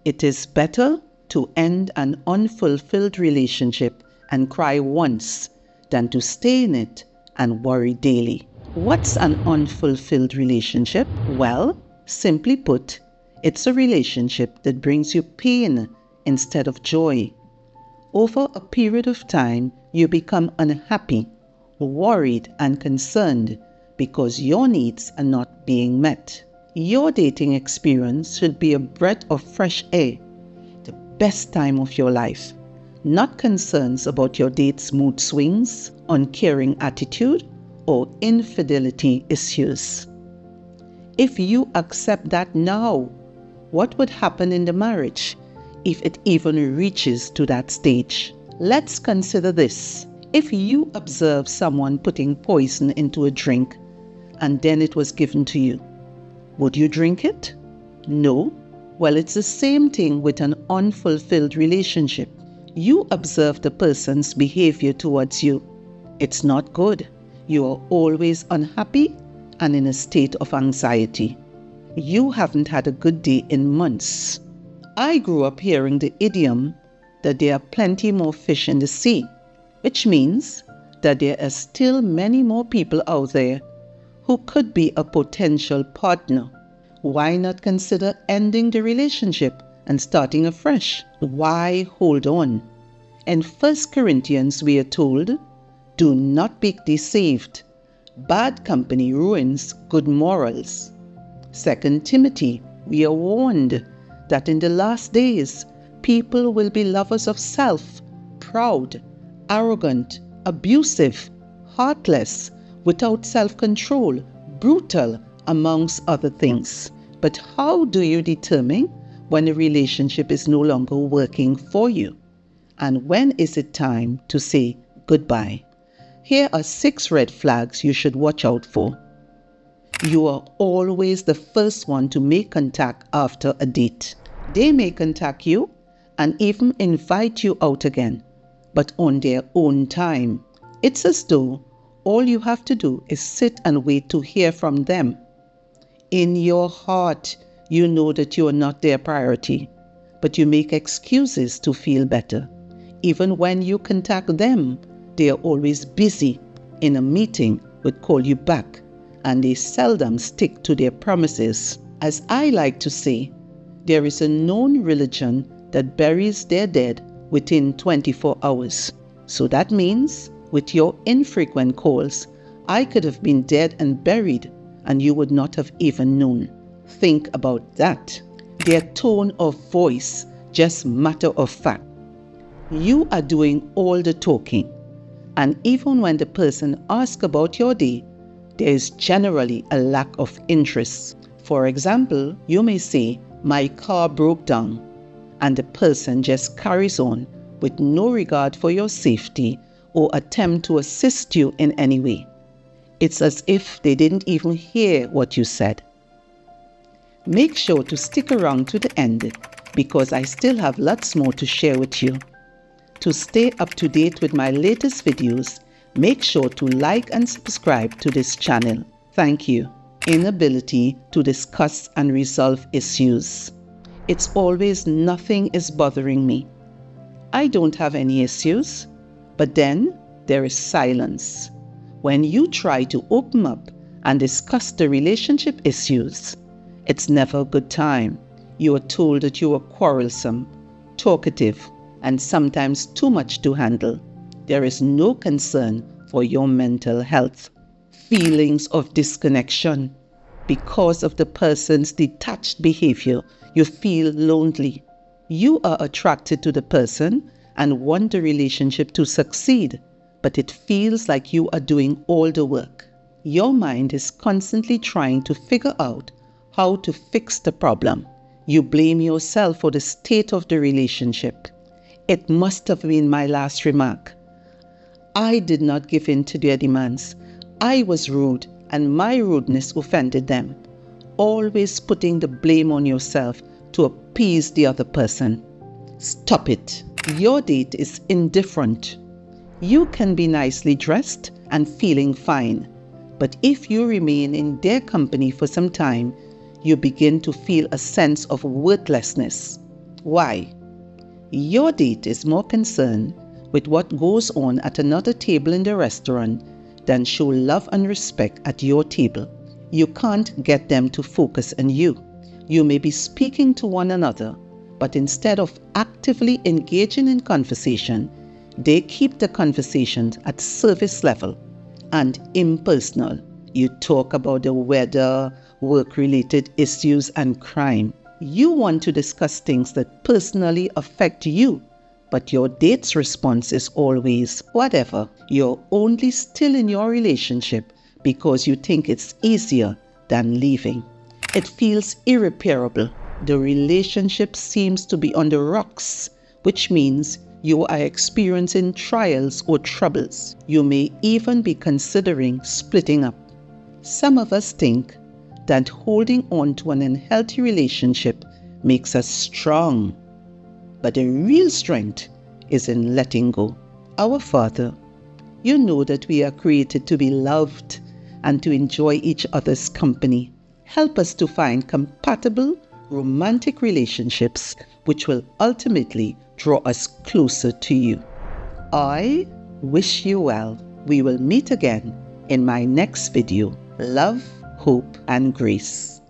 It is better to end an unfulfilled relationship and cry once than to stay in it and worry daily. What's an unfulfilled relationship? Well, simply put, it's a relationship that brings you pain instead of joy. Over a period of time, you become unhappy, worried, and concerned because your needs are not being met. Your dating experience should be a breath of fresh air, the best time of your life, not concerns about your date's mood swings, uncaring attitude, or infidelity issues. If you accept that now, what would happen in the marriage if it even reaches to that stage? Let's consider this. If you observe someone putting poison into a drink and then it was given to you, would you drink it? No. Well, it's the same thing with an unfulfilled relationship. You observe the person's behavior towards you. It's not good. You are always unhappy and in a state of anxiety. You haven't had a good day in months. I grew up hearing the idiom that there are plenty more fish in the sea, which means that there are still many more people out there who could be a potential partner. Why not consider ending the relationship and starting afresh? Why hold on? In 1 Corinthians we are told, "Do not be deceived. Bad company ruins good morals." 2 Timothy, we are warned that in the last days, people will be lovers of self, proud, arrogant, abusive, heartless, without self-control, brutal, amongst other things. But how do you determine when a relationship is no longer working for you? And when is it time to say goodbye? Here are 6 red flags you should watch out for. You are always the first one to make contact after a date. They may contact you and even invite you out again, but on their own time. It's as though all you have to do is sit and wait to hear from them. In your heart, you know that you are not their priority, but you make excuses to feel better. Even when you contact them, they are always busy in a meeting, would call you back, and they seldom stick to their promises. As I like to say, there is a known religion that buries their dead within 24 hours. So that means, with your infrequent calls, I could have been dead and buried, and you would not have even known. Think about that. Their tone of voice, just matter of fact. You are doing all the talking, and even when the person asks about your day, there is generally a lack of interest. For example, you may say, "My car broke down," and the person just carries on with no regard for your safety or attempt to assist you in any way. It's as if they didn't even hear what you said. Make sure to stick around to the end because I still have lots more to share with you. To stay up to date with my latest videos, make sure to like and subscribe to this channel. Thank you. Inability to discuss and resolve issues. It's always nothing is bothering me. I don't have any issues, but then there is silence. When you try to open up and discuss the relationship issues, it's never a good time. You are told that you are quarrelsome, talkative, and sometimes too much to handle. There is no concern for your mental health. Feelings of disconnection. Because of the person's detached behavior, you feel lonely. You are attracted to the person and want the relationship to succeed, but it feels like you are doing all the work. Your mind is constantly trying to figure out how to fix the problem. You blame yourself for the state of the relationship. It must have been my last remark. I did not give in to their demands. I was rude and my rudeness offended them. Always putting the blame on yourself to appease the other person. Stop it. Your date is indifferent. You can be nicely dressed and feeling fine, but if you remain in their company for some time, you begin to feel a sense of worthlessness. Why? Your date is more concerned with what goes on at another table in the restaurant than show love and respect at your table. You can't get them to focus on you. You may be speaking to one another, but instead of actively engaging in conversation, they keep the conversations at surface level and impersonal. You talk about the weather, work-related issues, and crime. You want to discuss things that personally affect you, but your date's response is always, whatever. You're only still in your relationship because you think it's easier than leaving. It feels irreparable. The relationship seems to be on the rocks, which means you are experiencing trials or troubles. You may even be considering splitting up. Some of us think that holding on to an unhealthy relationship makes us strong, but the real strength is in letting go. Our Father, you know that we are created to be loved and to enjoy each other's company. Help us to find compatible, romantic relationships which will ultimately draw us closer to you. I wish you well. We will meet again in my next video. Love, hope, and grace.